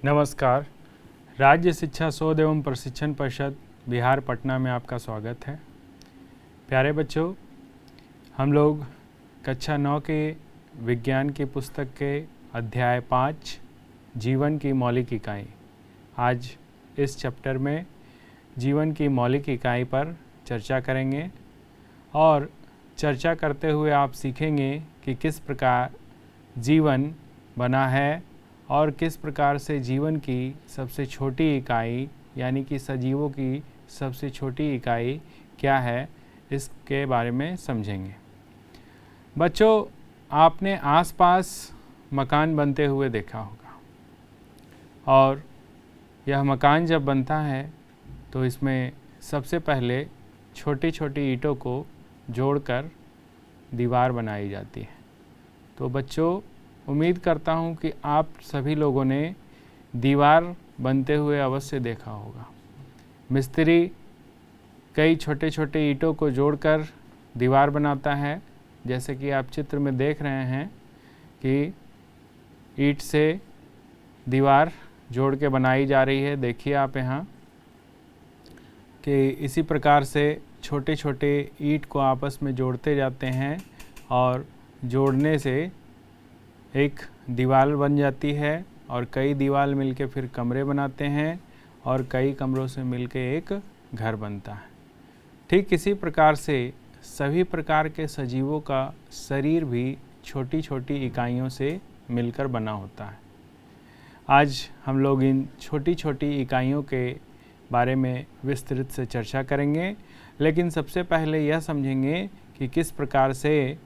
नमस्कार। राज्य शिक्षा शोध एवं प्रशिक्षण परिषद बिहार पटना में आपका स्वागत है। प्यारे बच्चों, हम लोग कक्षा 9 के विज्ञान की पुस्तक के अध्याय 5 जीवन की मौलिक इकाई, आज इस चैप्टर में जीवन की मौलिक इकाई पर चर्चा करेंगे और चर्चा करते हुए आप सीखेंगे कि किस प्रकार जीवन बना है और किस प्रकार से जीवन की सबसे छोटी इकाई यानी कि सजीवों की सबसे छोटी इकाई क्या है, इसके बारे में समझेंगे। बच्चों, आपने आसपास मकान बनते हुए देखा होगा और यह मकान जब बनता है तो इसमें सबसे पहले छोटी छोटी ईंटों को जोड़कर दीवार बनाई जाती है। तो बच्चों, उम्मीद करता हूँ कि आप सभी लोगों ने दीवार बनते हुए अवश्य देखा होगा। मिस्त्री कई छोटे छोटे ईंटों को जोड़कर दीवार बनाता है, जैसे कि आप चित्र में देख रहे हैं कि ईंट से दीवार जोड़ के बनाई जा रही है। देखिए आप यहाँ कि इसी प्रकार से छोटे छोटे ईंट को आपस में जोड़ते जाते हैं और जोड़ने से एक दीवार बन जाती है और कई दीवार मिलके फिर कमरे बनाते हैं और कई कमरों से मिलके एक घर बनता है। ठीक इसी प्रकार से सभी प्रकार के सजीवों का शरीर भी छोटी छोटी इकाइयों से मिलकर बना होता है। आज हम लोग इन छोटी छोटी इकाइयों के बारे में विस्तृत से चर्चा करेंगे, लेकिन सबसे पहले यह समझेंगे कि किस प्रकार से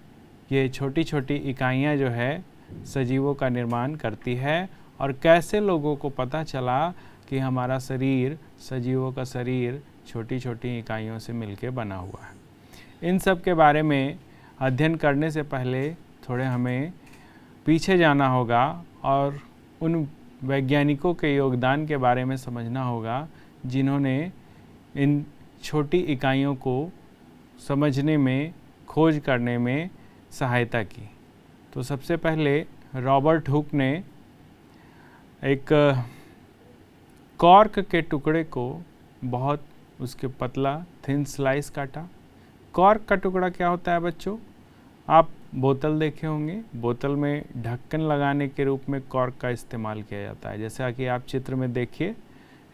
ये छोटी छोटी इकाइयाँ जो है सजीवों का निर्माण करती है और कैसे लोगों को पता चला कि हमारा शरीर, सजीवों का शरीर छोटी छोटी इकाइयों से मिलकर बना हुआ है। इन सब के बारे में अध्ययन करने से पहले थोड़े हमें पीछे जाना होगा और उन वैज्ञानिकों के योगदान के बारे में समझना होगा जिन्होंने इन छोटी इकाइयों को समझने में, खोज करने में सहायता की। तो सबसे पहले रॉबर्ट हुक ने एक कॉर्क के टुकड़े को बहुत उसके पतला थिन स्लाइस काटा। कॉर्क का टुकड़ा क्या होता है बच्चों? आप बोतल देखे होंगे, बोतल में ढक्कन लगाने के रूप में कॉर्क का इस्तेमाल किया जाता है। जैसा कि आप चित्र में देखिए,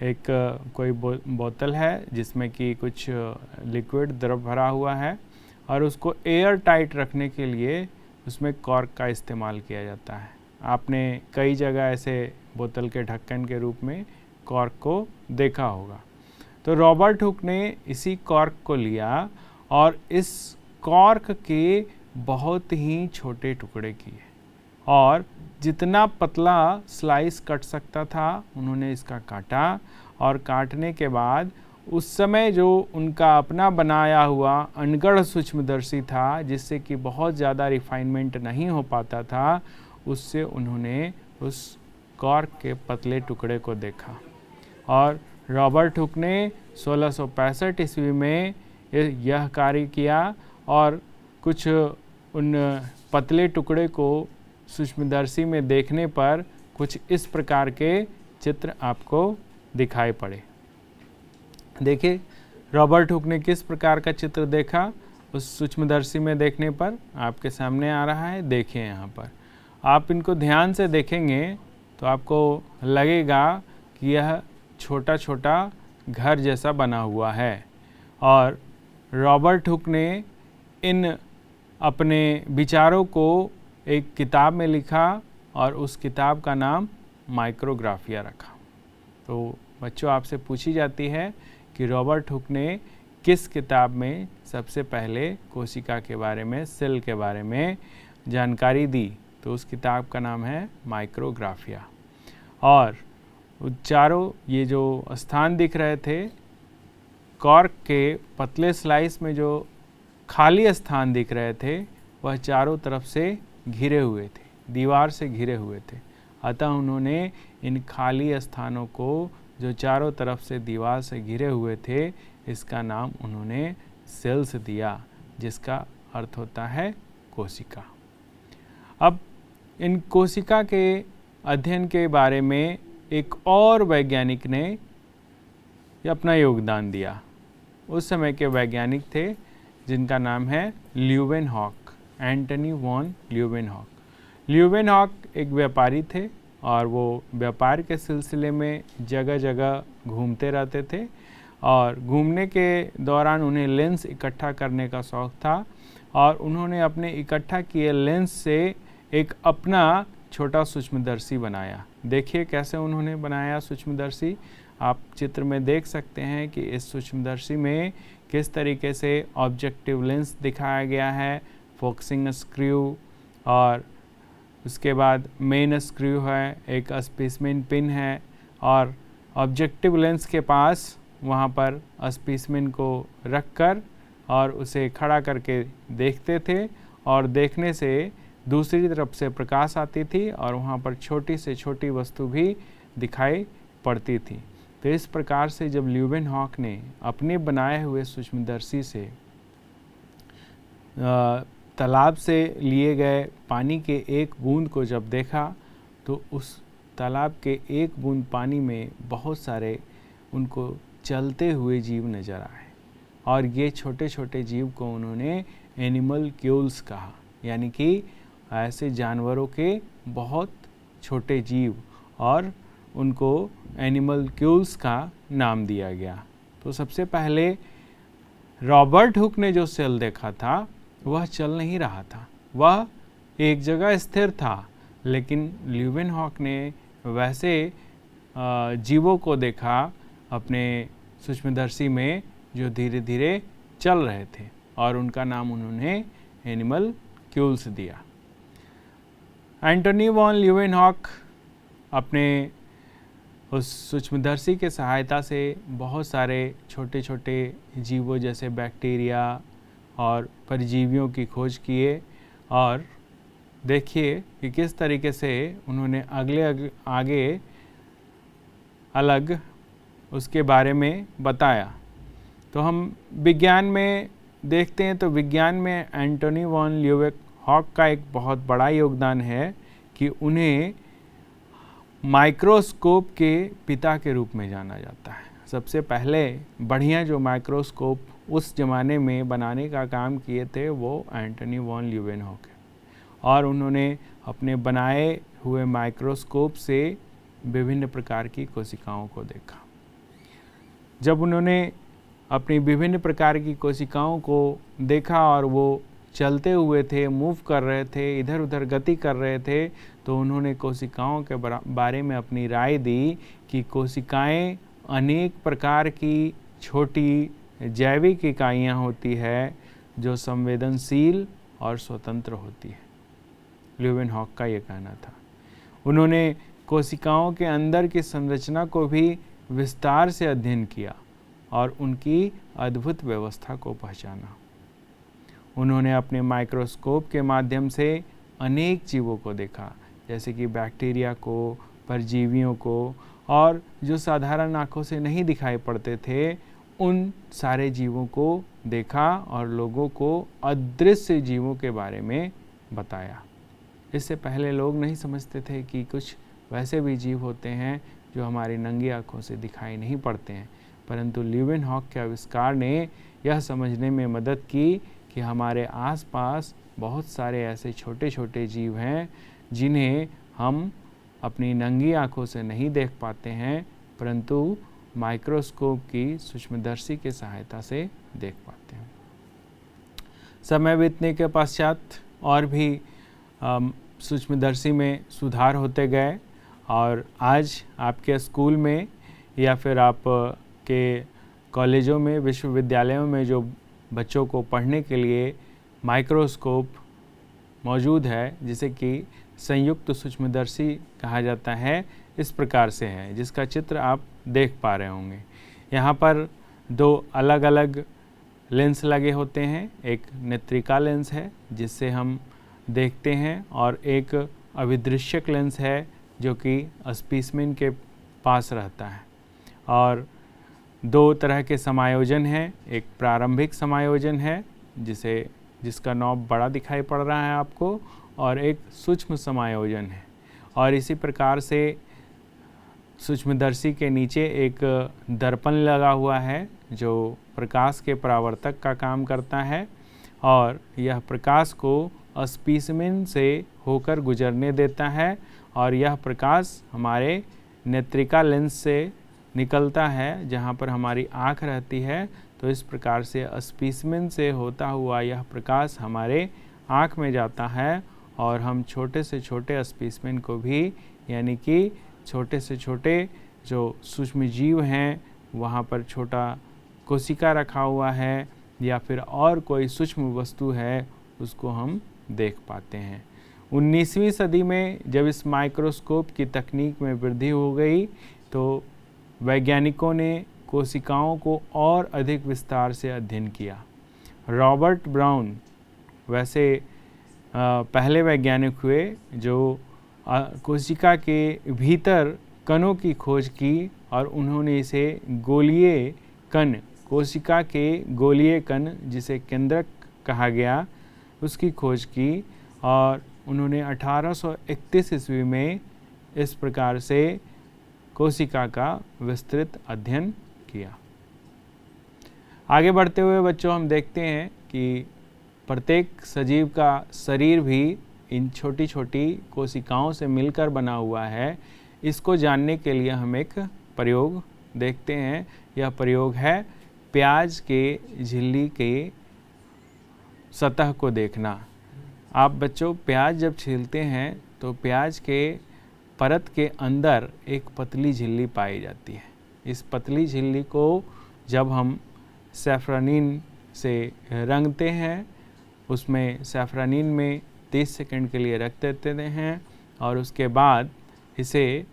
एक कोई बोतल है जिसमें कि कुछ लिक्विड द्रव भरा हुआ है और उसको एयर टाइट रखने के लिए उसमें कॉर्क का इस्तेमाल किया जाता है। आपने कई जगह ऐसे बोतल के ढक्कन के रूप में कॉर्क को देखा होगा। तो रॉबर्ट हुक ने इसी कॉर्क को लिया और इस कॉर्क के बहुत ही छोटे टुकड़े किए और जितना पतला स्लाइस कट सकता था उन्होंने इसका काटा और काटने के बाद उस समय जो उनका अपना बनाया हुआ अनगढ़ सूक्ष्मदर्शी था, जिससे कि बहुत ज़्यादा रिफाइनमेंट नहीं हो पाता था, उससे उन्होंने उस कॉर्क के पतले टुकड़े को देखा और रॉबर्ट हुक ने 1665 ईस्वी में यह कार्य किया और कुछ उन पतले टुकड़े को सूक्ष्मदर्शी में देखने पर कुछ इस प्रकार के चित्र आपको दिखाई पड़े। देखिए रॉबर्ट हुक ने किस प्रकार का चित्र देखा उस सूक्ष्मदर्शी में देखने पर आपके सामने आ रहा है। देखिए यहाँ पर आप इनको ध्यान से देखेंगे तो आपको लगेगा कि यह छोटा छोटा घर जैसा बना हुआ है और रॉबर्ट हुक ने इन अपने विचारों को एक किताब में लिखा और उस किताब का नाम माइक्रोग्राफिया रखा। तो बच्चों, आपसे पूछी जाती है कि रॉबर्ट हुक ने किस किताब में सबसे पहले कोशिका के बारे में, सेल के बारे में जानकारी दी, तो उस किताब का नाम है माइक्रोग्राफिया। और चारों ये जो स्थान दिख रहे थे कॉर्क के पतले स्लाइस में, जो खाली स्थान दिख रहे थे वह चारों तरफ से घिरे हुए थे, दीवार से घिरे हुए थे। अतः उन्होंने इन खाली स्थानों को जो चारों तरफ से दीवार से घिरे हुए थे, इसका नाम उन्होंने सेल्स दिया, जिसका अर्थ होता है कोशिका। अब इन कोशिका के अध्ययन के बारे में एक और वैज्ञानिक ने अपना योगदान दिया। उस समय के वैज्ञानिक थे जिनका नाम है Leeuwenhoek, Antony von Leeuwenhoek. Leeuwenhoek एक व्यापारी थे और वो व्यापार के सिलसिले में जगह जगह घूमते रहते थे और घूमने के दौरान उन्हें लेंस इकट्ठा करने का शौक़ था और उन्होंने अपने इकट्ठा किए लेंस से एक अपना छोटा सूक्ष्मदर्शी बनाया। देखिए कैसे उन्होंने बनाया सूक्ष्मदर्शी। आप चित्र में देख सकते हैं कि इस सूक्ष्मदर्शी में किस तरीके से ऑब्जेक्टिव लेंस दिखाया गया है, फोकसिंग स्क्रू और उसके बाद मेन स्क्रू है, एक स्पेसमेन पिन है और ऑब्जेक्टिव लेंस के पास वहाँ पर स्पेसमेन को रखकर और उसे खड़ा करके देखते थे और देखने से दूसरी तरफ से प्रकाश आती थी और वहाँ पर छोटी से छोटी वस्तु भी दिखाई पड़ती थी। तो इस प्रकार से जब ल्यूवेनहॉक ने अपने बनाए हुए सूक्ष्मदर्शी से तालाब से लिए गए पानी के एक बूंद को जब देखा तो उस तालाब के एक बूंद पानी में बहुत सारे उनको चलते हुए जीव नज़र आए और ये छोटे छोटे जीव को उन्होंने एनिमल्क्यूल्स कहा, यानी कि ऐसे जानवरों के बहुत छोटे जीव, और उनको एनिमल्क्यूल्स का नाम दिया गया। तो सबसे पहले रॉबर्ट हुक ने जो सेल देखा था वह चल नहीं रहा था, वह एक जगह स्थिर था, लेकिन ल्यूवेनहॉक ने वैसे जीवों को देखा अपने सूक्ष्मदर्शी में जो धीरे धीरे चल रहे थे और उनका नाम उन्होंने एनिमल्क्यूल्स दिया। एंटनी वॉन ल्यूवेनहॉक अपने उस सूक्ष्मदर्शी के सहायता से बहुत सारे छोटे छोटे जीवों जैसे बैक्टीरिया और परजीवियों की खोज किए और देखिए कि किस तरीके से उन्होंने आगे अलग उसके बारे में बताया। तो हम विज्ञान में देखते हैं तो विज्ञान में एंटनी वॉन ल्यूवेनहॉक का एक बहुत बड़ा योगदान है कि उन्हें माइक्रोस्कोप के पिता के रूप में जाना जाता है। सबसे पहले बढ़िया जो माइक्रोस्कोप उस ज़माने में बनाने का काम किए थे वो एंटनी वॉन ल्यूवेनहॉक है और उन्होंने अपने बनाए हुए माइक्रोस्कोप से विभिन्न प्रकार की कोशिकाओं को देखा। जब उन्होंने अपनी विभिन्न प्रकार की कोशिकाओं को देखा और वो चलते हुए थे, मूव कर रहे थे, इधर उधर गति कर रहे थे, तो उन्होंने कोशिकाओं के बारे में अपनी राय दी कि कोशिकाएं अनेक प्रकार की छोटी जैविक इकाइयाँ होती है जो संवेदनशील और स्वतंत्र होती है। ल्यूवेनहॉक का ये कहना था। उन्होंने कोशिकाओं के अंदर की संरचना को भी विस्तार से अध्ययन किया और उनकी अद्भुत व्यवस्था को पहचाना। उन्होंने अपने माइक्रोस्कोप के माध्यम से अनेक जीवों को देखा, जैसे कि बैक्टीरिया को, परजीवियों को, और जो साधारण आँखों से नहीं दिखाई पड़ते थे उन सारे जीवों को देखा और लोगों को अदृश्य जीवों के बारे में बताया। इससे पहले लोग नहीं समझते थे कि कुछ वैसे भी जीव होते हैं जो हमारी नंगी आँखों से दिखाई नहीं पड़ते हैं, परंतु ल्यूवेनहॉक के आविष्कार ने यह समझने में मदद की कि हमारे आसपास बहुत सारे ऐसे छोटे छोटे जीव हैं जिन्हें हम अपनी नंगी आँखों से नहीं देख पाते हैं, परंतु माइक्रोस्कोप की सूक्ष्मदर्शी के सहायता से देख पाते हैं। समय बीतने के पश्चात और भी सूक्ष्मदर्शी में सुधार होते गए और आज आपके स्कूल में या फिर आप के कॉलेजों में, विश्वविद्यालयों में जो बच्चों को पढ़ने के लिए माइक्रोस्कोप मौजूद है, जिसे कि संयुक्त सूक्ष्मदर्शी कहा जाता है, इस प्रकार से है, जिसका चित्र आप देख पा रहे होंगे। यहाँ पर दो अलग अलग लेंस लगे होते हैं, एक नेत्रिका लेंस है जिससे हम देखते हैं और एक अभिदृश्यक लेंस है जो कि स्पेसिमेन के पास रहता है। और दो तरह के समायोजन हैं, एक प्रारंभिक समायोजन है जिसका नॉब बड़ा दिखाई पड़ रहा है आपको, और एक सूक्ष्म समायोजन है। और इसी प्रकार से सूक्ष्मदर्शी के नीचे एक दर्पण लगा हुआ है जो प्रकाश के परावर्तक का काम करता है और यह प्रकाश को स्पेसिमेन से होकर गुजरने देता है और यह प्रकाश हमारे नेत्रिका लेंस से निकलता है जहाँ पर हमारी आँख रहती है। तो इस प्रकार से स्पेसिमेन से होता हुआ यह प्रकाश हमारे आँख में जाता है और हम छोटे से छोटे स्पेसिमेन को भी, यानी कि छोटे से छोटे जो सूक्ष्म जीव हैं, वहाँ पर छोटा कोशिका रखा हुआ है या फिर और कोई सूक्ष्म वस्तु है, उसको हम देख पाते हैं। 19वीं सदी में जब इस माइक्रोस्कोप की तकनीक में वृद्धि हो गई तो वैज्ञानिकों ने कोशिकाओं को और अधिक विस्तार से अध्ययन किया। रॉबर्ट ब्राउन वैसे पहले वैज्ञानिक हुए जो कोशिका के भीतर कणों की खोज की और उन्होंने इसे गोलीय कण, कोशिका के गोलीय कण जिसे केंद्रक कहा गया, उसकी खोज की और उन्होंने 1831 ईस्वी में इस प्रकार से कोशिका का विस्तृत अध्ययन किया। आगे बढ़ते हुए बच्चों हम देखते हैं कि प्रत्येक सजीव का शरीर भी इन छोटी छोटी कोशिकाओं से मिलकर बना हुआ है। इसको जानने के लिए हम एक प्रयोग देखते हैं। यह प्रयोग है प्याज के झिल्ली के सतह को देखना। आप बच्चों प्याज जब छीलते हैं तो प्याज के परत के अंदर एक पतली झिल्ली पाई जाती है। इस पतली झिल्ली को जब हम सैफरानीन से रंगते हैं, उसमें सैफरानीन में 30 सेकंड के लिए रख देते हैं और उसके बाद इसे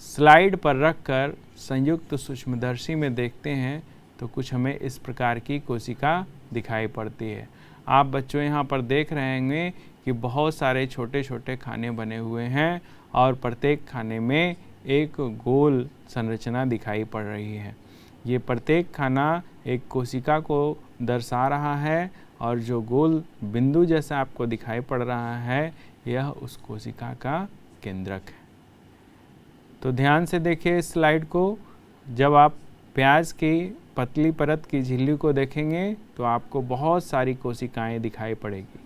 स्लाइड पर रखकर संयुक्त सूक्ष्मदर्शी में देखते हैं तो कुछ हमें इस प्रकार की कोशिका दिखाई पड़ती है। आप बच्चों यहाँ पर देख रहे होंगे कि बहुत सारे छोटे छोटे खाने बने हुए हैं और प्रत्येक खाने में एक गोल संरचना दिखाई पड़ रही है। ये प्रत्येक खाना एक कोशिका को दर्शा रहा है और जो गोल बिंदु जैसा आपको दिखाई पड़ रहा है, यह उस कोशिका का केंद्रक है। तो ध्यान से देखिए इस स्लाइड को। जब आप प्याज की पतली परत की झिल्ली को देखेंगे तो आपको बहुत सारी कोशिकाएं दिखाई पड़ेगी।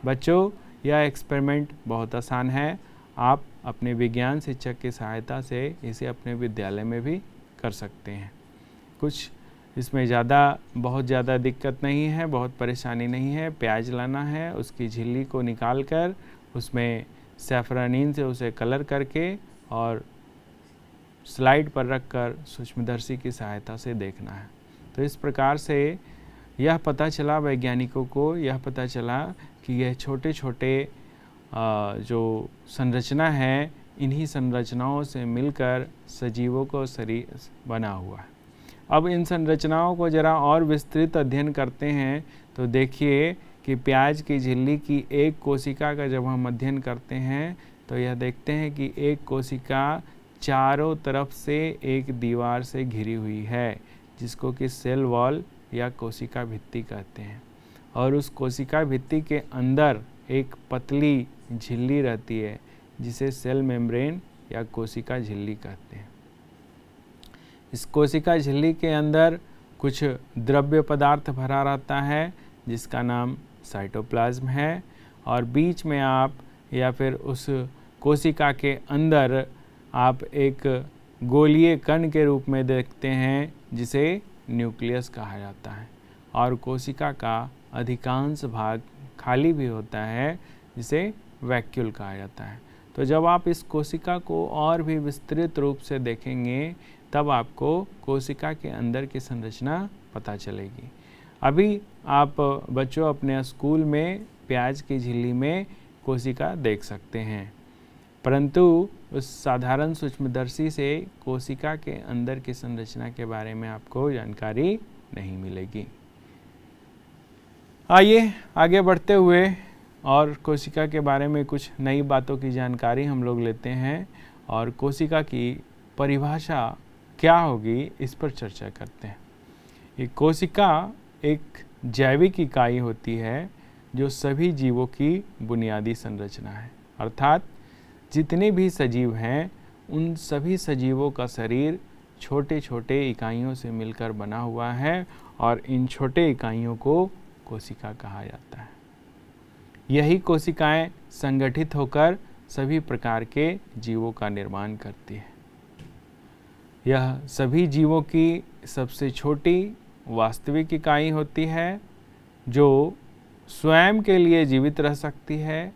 बच्चों, यह एक्सपेरिमेंट बहुत आसान है। आप अपने विज्ञान शिक्षक की सहायता से इसे अपने विद्यालय में भी कर सकते हैं। कुछ इसमें बहुत ज़्यादा दिक्कत नहीं है, बहुत परेशानी नहीं है। प्याज लाना है, उसकी झिल्ली को निकाल कर उसमें सैफरानीन से उसे कलर करके और स्लाइड पर रखकर सूक्ष्मदर्शी की सहायता से देखना है। तो इस प्रकार से यह पता चला वैज्ञानिकों को, यह पता चला कि यह छोटे छोटे जो संरचना है, इन्हीं संरचनाओं से मिलकर सजीवों को शरीर बना हुआ है। अब इन संरचनाओं को ज़रा और विस्तृत अध्ययन करते हैं तो देखिए कि प्याज की झिल्ली की एक कोशिका का जब हम अध्ययन करते हैं तो यह देखते हैं कि एक कोशिका चारों तरफ से एक दीवार से घिरी हुई है, जिसको कि सेल वॉल या कोशिका भित्ति कहते हैं। और उस कोशिका भित्ति के अंदर एक पतली झिल्ली रहती है जिसे सेल मेम्ब्रेन या कोशिका झिल्ली कहते हैं। इस कोशिका झिल्ली के अंदर कुछ द्रव्य पदार्थ भरा रहता है जिसका नाम साइटोप्लाज्म है और बीच में आप या फिर उस कोशिका के अंदर आप एक गोलीय कण के रूप में देखते हैं जिसे न्यूक्लियस कहा जाता है और कोशिका का अधिकांश भाग खाली भी होता है जिसे वैक्यूल कहा जाता है। तो जब आप इस कोशिका को और भी विस्तृत रूप से देखेंगे तब आपको कोशिका के अंदर की संरचना पता चलेगी। अभी आप बच्चों अपने स्कूल में प्याज की झिल्ली में कोशिका देख सकते हैं, परंतु उस साधारण सूक्ष्मदर्शी से कोशिका के अंदर की संरचना के बारे में आपको जानकारी नहीं मिलेगी। आइए आगे बढ़ते हुए और कोशिका के बारे में कुछ नई बातों की जानकारी हम लोग लेते हैं और कोशिका की परिभाषा क्या होगी इस पर चर्चा करते हैं। ये कोशिका एक जैविक इकाई होती है जो सभी जीवों की बुनियादी संरचना है, अर्थात जितने भी सजीव हैं उन सभी सजीवों का शरीर छोटे छोटे इकाइयों से मिलकर बना हुआ है और इन छोटे इकाइयों को कोशिका कहा जाता है। यही कोशिकाएं संगठित होकर सभी प्रकार के जीवों का निर्माण करती है। यह सभी जीवों की सबसे छोटी वास्तविक इकाई होती है जो स्वयं के लिए जीवित रह सकती है,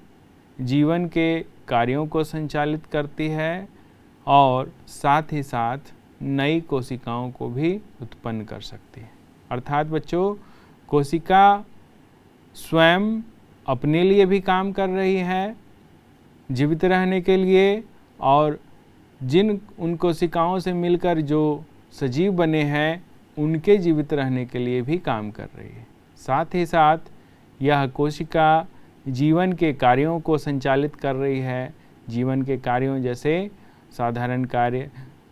जीवन के कार्यों को संचालित करती है और साथ ही साथ नई कोशिकाओं को भी उत्पन्न कर सकती है। अर्थात बच्चों, कोशिका स्वयं अपने लिए भी काम कर रही है जीवित रहने के लिए, और उन कोशिकाओं से मिलकर जो सजीव बने हैं उनके जीवित रहने के लिए भी काम कर रही है। साथ ही साथ यह कोशिका जीवन के कार्यों को संचालित कर रही है। जीवन के कार्यों जैसे साधारण कार्य,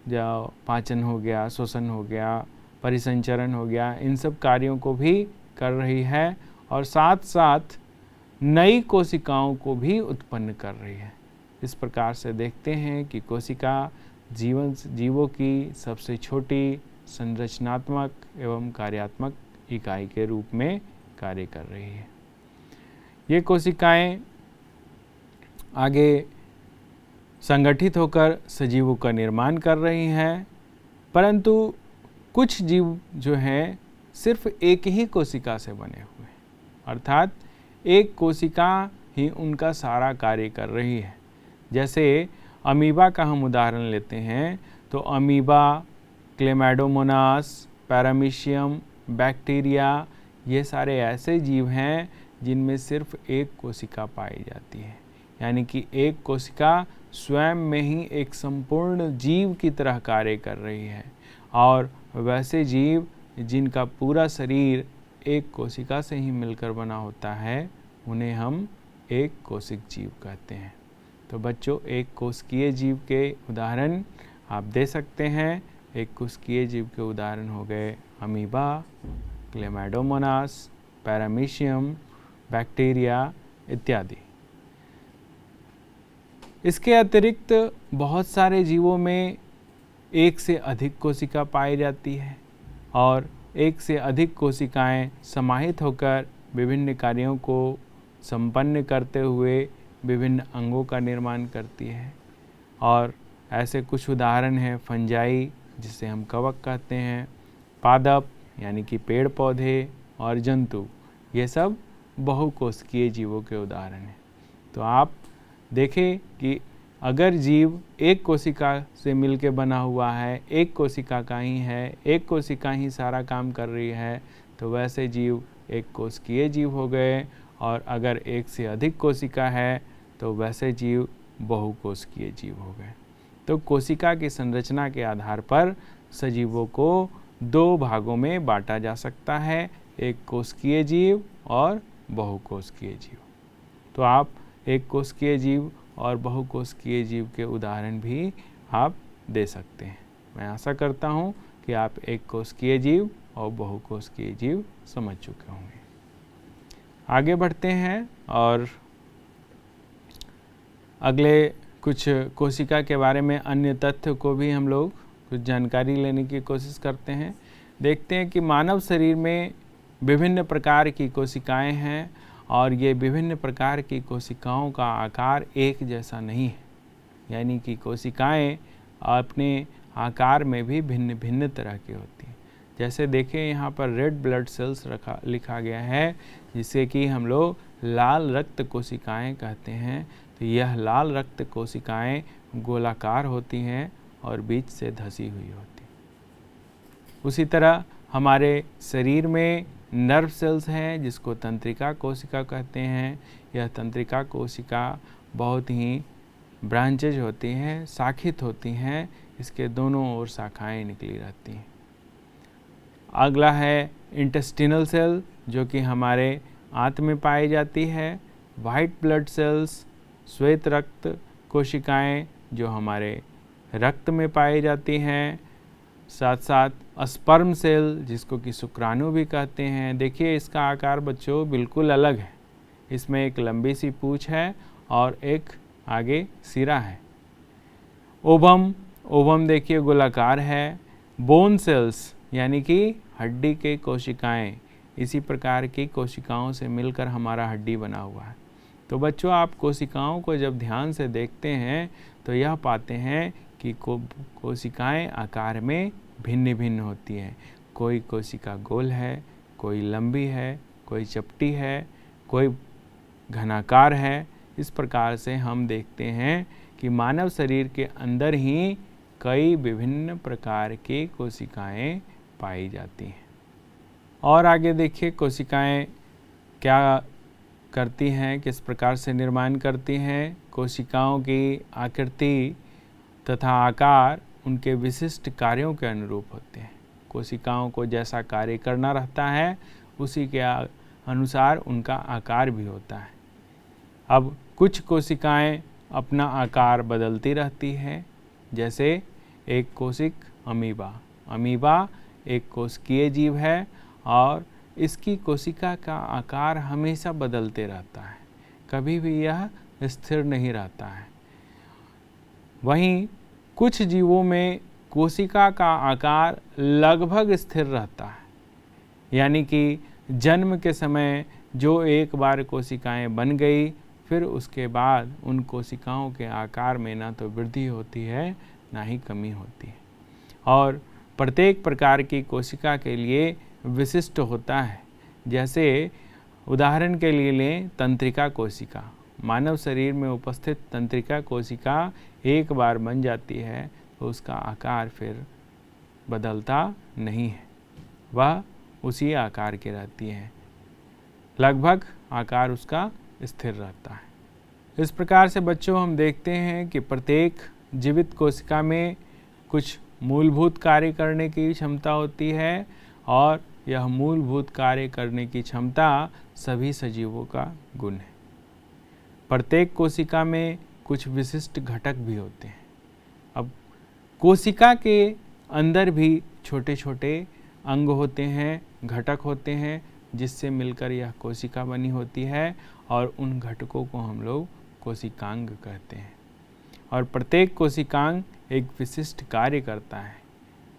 जो पाचन हो गया, श्वसन हो गया, परिसंचरण हो गया, इन सब कार्यों को भी कर रही है और साथ साथ नई कोशिकाओं को भी उत्पन्न कर रही है। इस प्रकार से देखते हैं कि कोशिका जीवों की सबसे छोटी संरचनात्मक एवं कार्यात्मक इकाई के रूप में कार्य कर रही है। ये कोशिकाएं आगे संगठित होकर सजीवों का निर्माण कर रही हैं, परंतु कुछ जीव जो हैं सिर्फ एक ही कोशिका से बने हुए हैं, अर्थात एक कोशिका ही उनका सारा कार्य कर रही है। जैसे अमीबा का हम उदाहरण लेते हैं तो अमीबा, क्लेमाइडोमोनास, पैरामीशियम, बैक्टीरिया, ये सारे ऐसे जीव हैं जिनमें सिर्फ एक कोशिका पाई जाती है, यानी कि एक कोशिका स्वयं में ही एक संपूर्ण जीव की तरह कार्य कर रही है। और वैसे जीव जिनका पूरा शरीर एक कोशिका से ही मिलकर बना होता है उन्हें हम एक कोशिक जीव कहते हैं। तो बच्चों, एक कोशिकीय जीव के उदाहरण आप दे सकते हैं। एक कोशिकीय जीव के उदाहरण हो गए अमीबा, क्लेमाइडोमोनास, पैरामीशियम, बैक्टीरिया इत्यादि। इसके अतिरिक्त बहुत सारे जीवों में एक से अधिक कोशिका पाई जाती है और एक से अधिक कोशिकाएं समाहित होकर विभिन्न कार्यों को संपन्न करते हुए विभिन्न अंगों का निर्माण करती है। और ऐसे कुछ उदाहरण हैं फंजाई, जिसे हम कवक कहते हैं, पादप यानी कि पेड़ पौधे, और जंतु, ये सब बहुकोशिकीय जीवों के उदाहरण हैं। तो आप देखें कि अगर जीव एक कोशिका से मिलकर बना हुआ है, एक कोशिका का ही है, एक कोशिका ही सारा काम कर रही है, तो वैसे जीव एक कोशिकीय जीव हो गए। और अगर एक से अधिक कोशिका है तो वैसे जीव बहुकोशिकीय जीव हो गए। तो कोशिका की संरचना के आधार पर सजीवों को दो भागों में बांटा जा सकता है, एक कोशिकीय जीव और बहुकोशिकीय जीव। तो आप एक कोशिकीय जीव और बहुकोशिकीय जीव के उदाहरण भी आप दे सकते हैं। मैं आशा करता हूँ कि आप एक कोशिकीय जीव और बहुकोशिकीय जीव समझ चुके होंगे। आगे बढ़ते हैं और अगले कुछ कोशिका के बारे में अन्य तथ्य को भी हम लोग कुछ जानकारी लेने की कोशिश करते हैं। देखते हैं कि मानव शरीर में विभिन्न प्रकार की कोशिकाएं हैं और ये विभिन्न प्रकार की कोशिकाओं का आकार एक जैसा नहीं है, यानी कि कोशिकाएं अपने आकार में भी भिन्न भिन्न तरह की होती हैं। जैसे देखें यहाँ पर रेड ब्लड सेल्स लिखा गया है, जिसे कि हम लोग लाल रक्त कोशिकाएं कहते हैं। तो यह लाल रक्त कोशिकाएं गोलाकार होती हैं और बीच से धसी हुई होती। उसी तरह हमारे शरीर में नर्व सेल्स हैं जिसको तंत्रिका कोशिका कहते हैं। यह तंत्रिका कोशिका बहुत ही ब्रांचेज होती हैं, शाखित होती हैं, इसके दोनों ओर शाखाएं निकली रहती हैं। अगला है इंटेस्टिनल सेल, जो कि हमारे आंत में पाई जाती है। वाइट ब्लड सेल्स, श्वेत रक्त कोशिकाएं, जो हमारे रक्त में पाई जाती हैं। साथ साथ स्पर्म सेल, जिसको कि शुक्राणु भी कहते हैं। देखिए इसका आकार बच्चों बिल्कुल अलग है। इसमें एक लंबी सी पूंछ है और एक आगे सिरा है। ओवम, ओवम देखिए गोलाकार है। बोन सेल्स यानी कि हड्डी के कोशिकाएं, इसी प्रकार की कोशिकाओं से मिलकर हमारा हड्डी बना हुआ है। तो बच्चों, आप कोशिकाओं को जब ध्यान से देखते हैं तो यह पाते हैं कि कोशिकाएं आकार में भिन्न भिन्न होती हैं। कोई कोशिका गोल है, कोई लंबी है, कोई चपटी है, कोई घनाकार है। इस प्रकार से हम देखते हैं कि मानव शरीर के अंदर ही कई विभिन्न प्रकार की कोशिकाएं पाई जाती हैं। और आगे देखिए कोशिकाएं क्या करती हैं, किस प्रकार से निर्माण करती हैं। कोशिकाओं की आकृति तथा आकार उनके विशिष्ट कार्यों के अनुरूप होते हैं। कोशिकाओं को जैसा कार्य करना रहता है उसी के अनुसार उनका आकार भी होता है। अब कुछ कोशिकाएं अपना आकार बदलती रहती है, जैसे एक कोशिक अमीबा। अमीबा एक कोशिकीय जीव है और इसकी कोशिका का आकार हमेशा बदलते रहता है, कभी भी यह स्थिर नहीं रहता है। वहीं कुछ जीवों में कोशिका का आकार लगभग स्थिर रहता है, यानी कि जन्म के समय जो एक बार कोशिकाएं बन गई, फिर उसके बाद उन कोशिकाओं के आकार में ना तो वृद्धि होती है ना ही कमी होती है। और प्रत्येक प्रकार की कोशिका के लिए विशिष्ट होता है। जैसे उदाहरण के लिए लें तंत्रिका कोशिका। मानव शरीर में उपस्थित तंत्रिका कोशिका एक बार बन जाती है तो उसका आकार फिर बदलता नहीं है, वह उसी आकार की रहती है, लगभग आकार उसका स्थिर रहता है। इस प्रकार से बच्चों हम देखते हैं कि प्रत्येक जीवित कोशिका में कुछ मूलभूत कार्य करने की क्षमता होती है और यह मूलभूत कार्य करने की क्षमता सभी सजीवों का गुण है। प्रत्येक कोशिका में कुछ विशिष्ट घटक भी होते हैं। अब कोशिका के अंदर भी छोटे छोटे अंग होते हैं, घटक होते हैं, जिससे मिलकर यह कोशिका बनी होती है और उन घटकों को हम लोग कोशिकांग कहते हैं। और प्रत्येक कोशिकांग एक विशिष्ट कार्य करता है,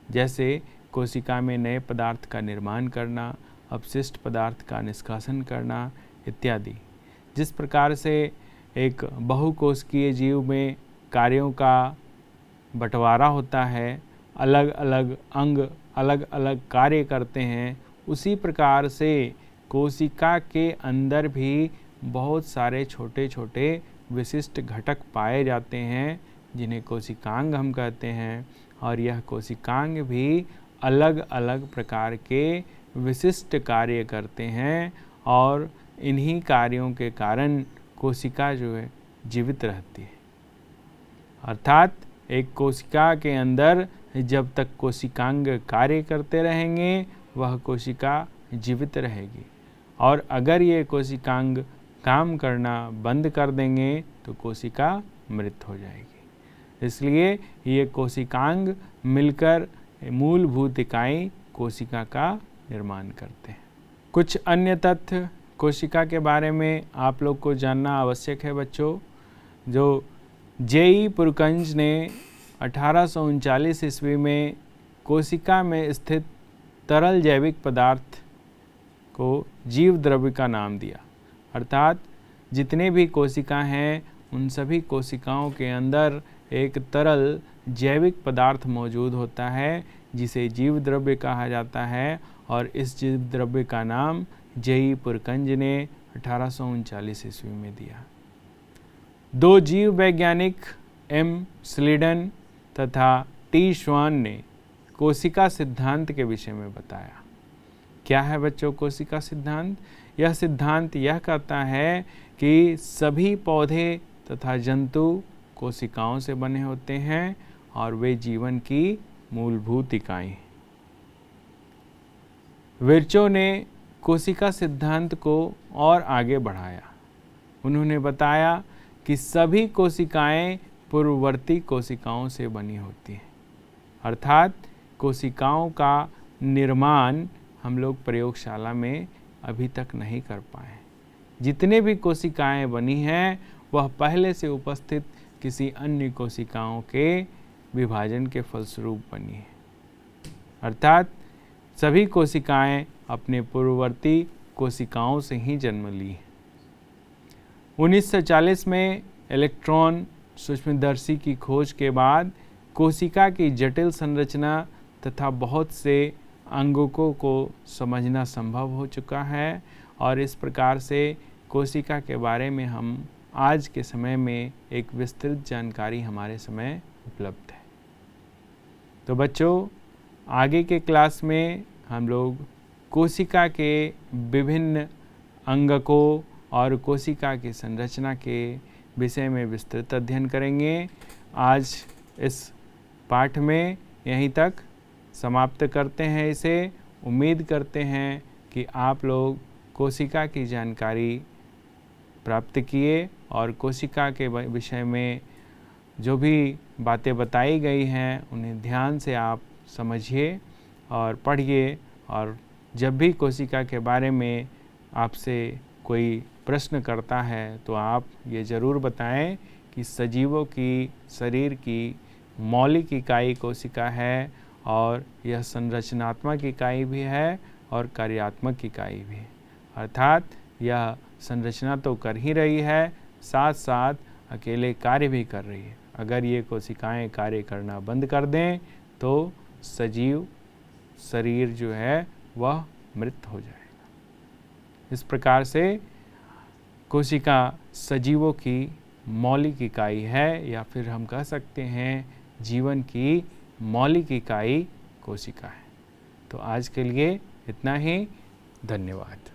जैसे कोशिका में नए पदार्थ का निर्माण करना, अपशिष्ट पदार्थ का निष्कासन करना इत्यादि। जिस प्रकार से एक बहुकोशिकीय जीव में कार्यों का बंटवारा होता है, अलग अलग अंग अलग अलग कार्य करते हैं, उसी प्रकार से कोशिका के अंदर भी बहुत सारे छोटे छोटे विशिष्ट घटक पाए जाते हैं जिन्हें कोशिकांग हम कहते हैं। और यह कोशिकांग भी अलग अलग प्रकार के विशिष्ट कार्य करते हैं और इन्हीं कार्यों के कारण कोशिका जो है जीवित रहती है। अर्थात एक कोशिका के अंदर जब तक कोशिकांग कार्य करते रहेंगे वह कोशिका जीवित रहेगी, और अगर ये कोशिकांग काम करना बंद कर देंगे तो कोशिका मृत हो जाएगी। इसलिए ये कोशिकांग मिलकर मूलभूत इकाई कोशिका का निर्माण करते हैं। कुछ अन्य तथ्य कोशिका के बारे में आप लोग को जानना आवश्यक है बच्चों। जो जे.ई. पुरकंज ने 1839 ईस्वी में कोशिका में स्थित तरल जैविक पदार्थ को जीव द्रव्य का नाम दिया। अर्थात जितने भी कोशिका हैं उन सभी कोशिकाओं के अंदर एक तरल जैविक पदार्थ मौजूद होता है जिसे जीव द्रव्य कहा जाता है, और इस जीव द्रव्य का नाम जे.ई. पुरकंज ने 1839 ईस्वी में दिया। दो जीव वैज्ञानिक एम. स्लीडन तथा टी. श्वान ने कोशिका सिद्धांत के विषय में बताया। क्या है बच्चों कोशिका सिद्धांत? यह सिद्धांत यह कहता है कि सभी पौधे तथा जंतु कोशिकाओं से बने होते हैं और वे जीवन की मूलभूत इकाई हैं। विर्चो ने कोशिका सिद्धांत को और आगे बढ़ाया। उन्होंने बताया कि सभी कोशिकाएं पूर्ववर्ती कोशिकाओं से बनी होती हैं। अर्थात कोशिकाओं का निर्माण हम लोग प्रयोगशाला में अभी तक नहीं कर पाए। जितने भी कोशिकाएं बनी हैं वह पहले से उपस्थित किसी अन्य कोशिकाओं के विभाजन के फलस्वरूप बनी है। अर्थात सभी कोशिकाएं अपने पूर्ववर्ती कोशिकाओं से ही जन्म ली हैं। 1940 में इलेक्ट्रॉन सूक्ष्मदर्शी की खोज के बाद कोशिका की जटिल संरचना तथा बहुत से अंगों को समझना संभव हो चुका है और इस प्रकार से कोशिका के बारे में हम आज के समय में एक विस्तृत जानकारी हमारे समय उपलब्ध है। तो बच्चों, आगे के क्लास में हम लोग कोशिका के विभिन्न अंगकों और कोशिका की संरचना के विषय में विस्तृत अध्ययन करेंगे। आज इस पाठ में यहीं तक समाप्त करते हैं इसे। उम्मीद करते हैं कि आप लोग कोशिका की जानकारी प्राप्त किए और कोशिका के विषय में जो भी बातें बताई गई हैं उन्हें ध्यान से आप समझिए और पढ़िए। और जब भी कोशिका के बारे में आपसे कोई प्रश्न करता है तो आप ये ज़रूर बताएं कि सजीवों की शरीर की मौलिक इकाई कोशिका है और यह संरचनात्मक इकाई भी है और कार्यात्मक इकाई भी है। अर्थात यह संरचना तो कर ही रही है, साथ साथ अकेले कार्य भी कर रही है। अगर ये कोशिकाएं कार्य करना बंद कर दें तो सजीव शरीर जो है वह मृत हो जाएगा। इस प्रकार से कोशिका सजीवों की मौलिक इकाई है, या फिर हम कह सकते हैं जीवन की मौलिक इकाई कोशिका है। तो आज के लिए इतना ही। धन्यवाद।